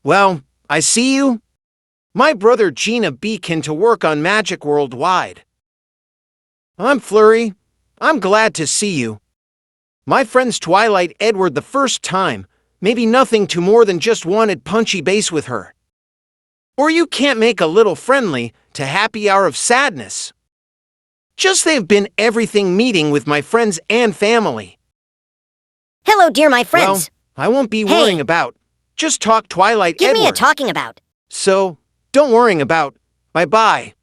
Well, I see you. My brother Gina Beacon to work on Magic Worldwide. I'm Flurry. I'm glad to see you. My friend's Twilight Edward the first time. Maybe nothing to more than just wanted punchy base with her. Or you can't make a little friendly to happy hour of sadness. Just they've been everything meeting with my friends and family. Hello, dear my friends. Well, I won't be Hey. worrying about. Just talk Twilight Give Edward. me a talking about. So, don't worrying about. Bye-bye.